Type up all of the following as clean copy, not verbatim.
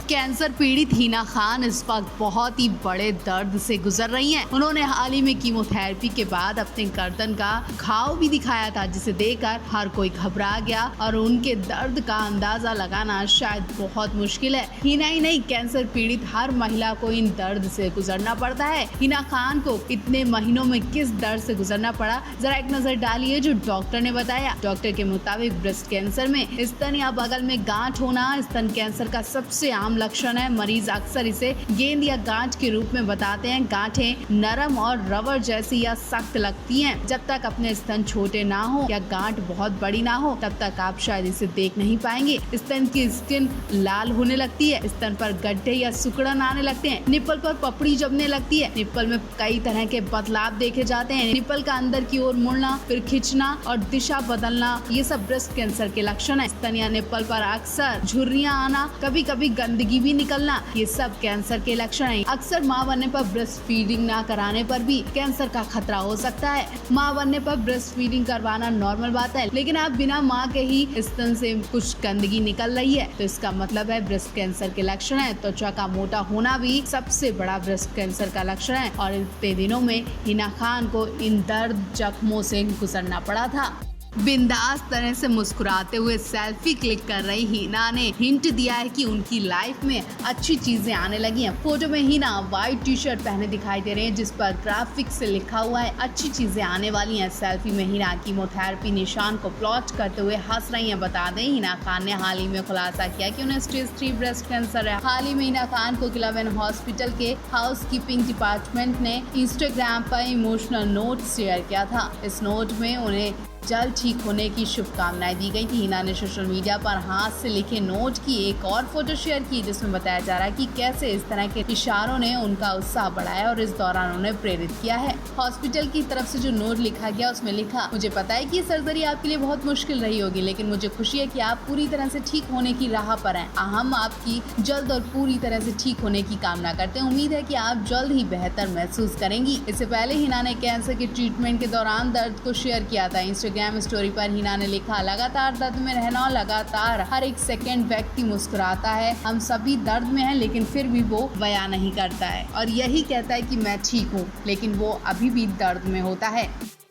Cancer पीड़ित हिना खान इस वक्त बहुत ही बड़े दर्द से गुजर रही हैं। उन्होंने हाल ही में कीमोथेरेपी के बाद अपने गर्दन का घाव भी दिखाया था, जिसे देखकर हर कोई घबरा गया और उनके दर्द का अंदाजा लगाना शायद बहुत मुश्किल है। हिना ही नहीं, कैंसर पीड़ित हर महिला को इन दर्द से गुजरना पड़ता है। हिना खान को इतने महीनों में किस दर्द से गुजरना पड़ा, जरा एक नजर डालिए जो डॉक्टर ने बताया। डॉक्टर के मुताबिक ब्रेस्ट कैंसर में स्तन या बगल में गांठ होना स्तन कैंसर का सबसे आम लक्षण है। मरीज अक्सर इसे गेंद या गांठ के रूप में बताते हैं। गांठें नरम और रबर जैसी या सख्त लगती हैं। जब तक अपने स्तन छोटे ना हो या गांठ बहुत बड़ी ना हो, तब तक आप शायद इसे देख नहीं पाएंगे। स्तन की स्किन लाल होने लगती है, स्तन पर गड्ढे या सिकुड़न आने लगते हैं, निप्पल पर पपड़ी जमने लगती है। निप्पल में कई तरह के बदलाव देखे जाते हैं। निप्पल का अंदर की ओर मुड़ना, फिर खिंचना और दिशा बदलना, ये सब ब्रेस्ट कैंसर के लक्षण है। स्तन या निप्पल पर अक्सर झुर्रियां आना, कभी कभी गंदगी भी निकलना, ये सब कैंसर के लक्षण हैं। अक्सर मां बनने पर ब्रेस्ट फीडिंग ना कराने पर भी कैंसर का खतरा हो सकता है। मां बनने पर ब्रेस्ट फीडिंग करवाना नॉर्मल बात है, लेकिन आप बिना मां के ही स्तन से कुछ गंदगी निकल रही है तो इसका मतलब है ब्रेस्ट कैंसर के लक्षण है। त्वचा का मोटा होना भी सबसे बड़ा ब्रेस्ट कैंसर का लक्षण है और इतने दिनों में हिना खान को इन दर्द जख्मों से गुजरना पड़ा था। बिंदास तरह से मुस्कुराते हुए सेल्फी क्लिक कर रही हिना ने हिंट दिया है कि उनकी लाइफ में अच्छी चीजें आने लगी हैं। फोटो में हिना व्हाइट टी शर्ट पहने दिखाई दे रहे हैं, जिस पर ग्राफिक्स से लिखा हुआ है अच्छी चीजें आने वाली हैं। सेल्फी में हिना कीमोथेरेपी निशान को प्लॉट करते हुए हंस रही हैं। बता दें, हिना खान ने हाल ही में खुलासा किया कि उन्हें स्टेज 3 ब्रेस्ट कैंसर है। हाल ही में हिना खान को किलावन हॉस्पिटल के हाउसकीपिंग डिपार्टमेंट ने इंस्टाग्राम पर इमोशनल नोट शेयर किया था। इस नोट में उन्हें जल्द ठीक होने की शुभकामनाएं दी गई थी। हिना ने सोशल मीडिया पर हाथ से लिखे नोट की एक और फोटो शेयर की, जिसमें बताया जा रहा है कि कैसे इस तरह के इशारों ने उनका उत्साह बढ़ाया और इस दौरान उन्हें प्रेरित किया है। हॉस्पिटल की तरफ से जो नोट लिखा गया उसमें लिखा, मुझे पता है कि सर्जरी आपके लिए बहुत मुश्किल रही होगी, लेकिन मुझे खुशी है कि आप पूरी तरह से ठीक होने की राह पर हैं। हम आपकी जल्द और पूरी तरह से ठीक होने की कामना करते हैं। उम्मीद है कि आप जल्द ही बेहतर महसूस करेंगी। इससे पहले हिना ने कैंसर के ट्रीटमेंट के दौरान दर्द को शेयर किया था। इंस्टाग्राम स्टोरी पर हिना ने लिखा, लगातार दर्द में रहना, लगातार हर एक सेकंड व्यक्ति मुस्कुराता है। हम सभी दर्द में हैं, लेकिन फिर भी वो बयां नहीं करता है और यही कहता है कि मैं ठीक हूँ, लेकिन वो अभी भी दर्द में होता है।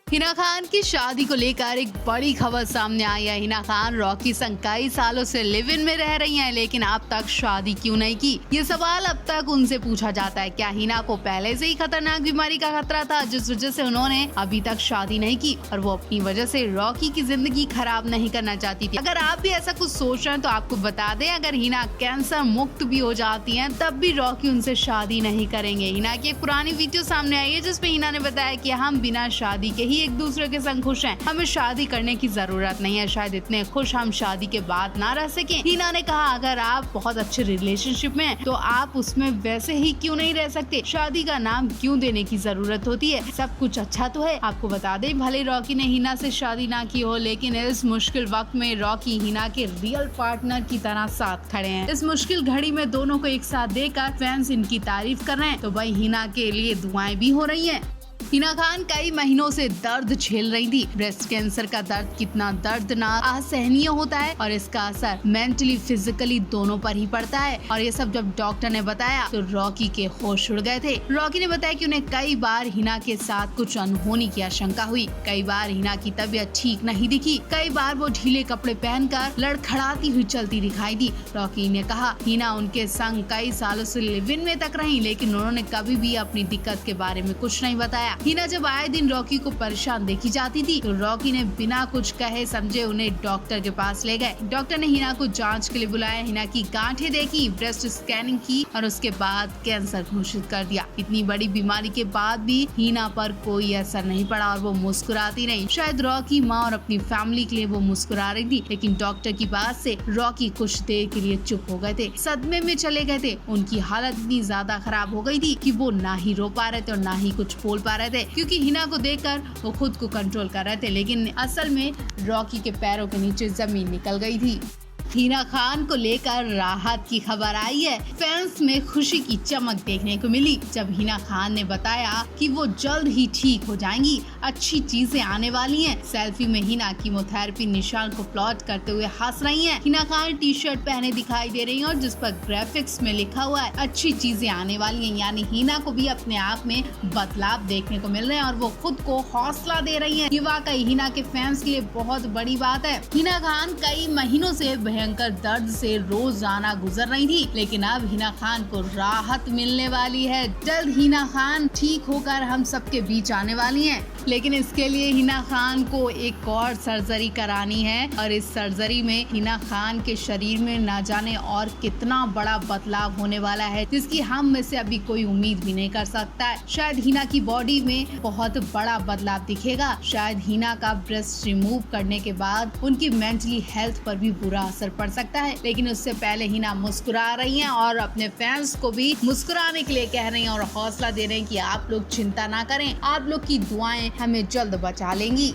हिना खान की शादी को लेकर एक बड़ी खबर सामने आई है। हिना खान रॉकी संग कई सालों से लिव इन में रह रही हैं, लेकिन अब तक शादी क्यों नहीं की, ये सवाल अब तक उनसे पूछा जाता है। क्या हिना को पहले से ही खतरनाक बीमारी का खतरा था, जिस वजह से उन्होंने अभी तक शादी नहीं की और वो अपनी वजह से रॉकी की जिंदगी खराब नहीं करना चाहती थी? अगर आप भी ऐसा कुछ सोच रहे हैं तो आपको बता दें, अगर हिना कैंसर मुक्त भी हो जाती है तब भी रॉकी उनसे शादी नहीं करेंगे। हिना की एक पुरानी वीडियो सामने आई है, जिसमें हिना ने बताया कि हम बिना शादी के ही एक दूसरे के संग खुश हैं, हमें शादी करने की जरूरत नहीं है, शायद इतने खुश हम शादी के बाद ना रह सके। हिना ने कहा, अगर आप बहुत अच्छे रिलेशनशिप में हैं तो आप उसमें वैसे ही क्यों नहीं रह सकते, शादी का नाम क्यों देने की जरूरत होती है, सब कुछ अच्छा तो है। आपको बता दें, भले रॉकी ने हिना से शादी ना की हो, लेकिन इस मुश्किल वक्त में रॉकी हिना के रियल पार्टनर की तरह साथ खड़े हैं। इस मुश्किल घड़ी में दोनों को एक साथ देखकर फैंस इनकी तारीफ कर रहे हैं, तो भाई हिना के लिए दुआएं भी हो रही हैं। हिना खान कई महीनों से दर्द झेल रही थी। ब्रेस्ट कैंसर का दर्द कितना दर्दनाक, असहनीय होता है और इसका असर मेंटली फिजिकली दोनों पर ही पड़ता है। और ये सब जब डॉक्टर ने बताया तो रॉकी के होश उड़ गए थे। रॉकी ने बताया कि उन्हें कई बार हिना के साथ कुछ अनहोनी की आशंका हुई, कई बार हिना की तबीयत ठीक नहीं दिखी, कई बार वो ढीले कपड़े पहनकर लड़खड़ाती हुई चलती दिखाई दी। रॉकी ने कहा, हिना उनके संग कई सालों से लिव इन में तक रही, लेकिन उन्होंने कभी भी अपनी दिक्कत के बारे में कुछ नहीं बताया। हिना जब आए दिन रॉकी को परेशान देखी जाती थी तो रॉकी ने बिना कुछ कहे समझे उन्हें डॉक्टर के पास ले गए। डॉक्टर ने हिना को जांच के लिए बुलाया, हिना की गांठें देखी, ब्रेस्ट स्कैनिंग की और उसके बाद कैंसर घोषित कर दिया। इतनी बड़ी बीमारी के बाद भी हिना पर कोई असर नहीं पड़ा और वो मुस्कुराती रही। शायद रॉकी माँ और अपनी फैमिली के लिए वो मुस्कुरा रही थी, लेकिन डॉक्टर की बात से रॉकी कुछ देर के लिए चुप हो गए थे, सदमे में चले गए थे। उनकी हालत इतनी ज्यादा खराब हो गई थी कि वो ना ही रो पा रहे थे और ना ही कुछ बोल पा रहे थे, क्योंकि हिना को देखकर वो खुद को कंट्रोल कर रहे थे, लेकिन असल में रॉकी के पैरों के नीचे जमीन निकल गई थी। हिना खान को लेकर राहत की खबर आई है। फैंस में खुशी की चमक देखने को मिली जब हिना खान ने बताया कि वो जल्द ही ठीक हो जाएंगी, अच्छी चीजें आने वाली हैं। सेल्फी में हिना कीमोथेरेपी निशान को प्लॉट करते हुए हंस रही हैं। हिना खान टी शर्ट पहने दिखाई दे रही हैं और जिस पर ग्राफिक्स में लिखा हुआ है अच्छी चीजें आने वाली हैं, यानी हिना को भी अपने आप में बदलाव देखने को मिल रहे हैं और वो खुद को हौसला दे रही हैं। ये वाकई हिना के फैंस के लिए बहुत बड़ी बात है। हिना खान कई महीनों से भयंकर दर्द से रोजाना गुजर रही थी, लेकिन अब हिना खान को राहत मिलने वाली है। जल्द हिना खान ठीक होकर हम सबके बीच आने वाली हैं, लेकिन इसके लिए हिना खान को एक और सर्जरी करानी है और इस सर्जरी में हिना खान के शरीर में ना जाने और कितना बड़ा बदलाव होने वाला है, जिसकी हम में से अभी कोई उम्मीद भी नहीं कर सकता है। शायद हिना की बॉडी में बहुत बड़ा बदलाव दिखेगा। शायद हिना का ब्रेस्ट रिमूव करने के बाद उनकी मेंटली हेल्थ पर भी बुरा असर पड़ सकता है, लेकिन उससे पहले हिना मुस्कुरा रही हैं और अपने फैंस को भी मुस्कुराने के लिए कह रही हैं और हौसला दे रहे हैं कि आप लोग चिंता ना करें, आप लोग की दुआएं हमें जल्द बचा लेंगी।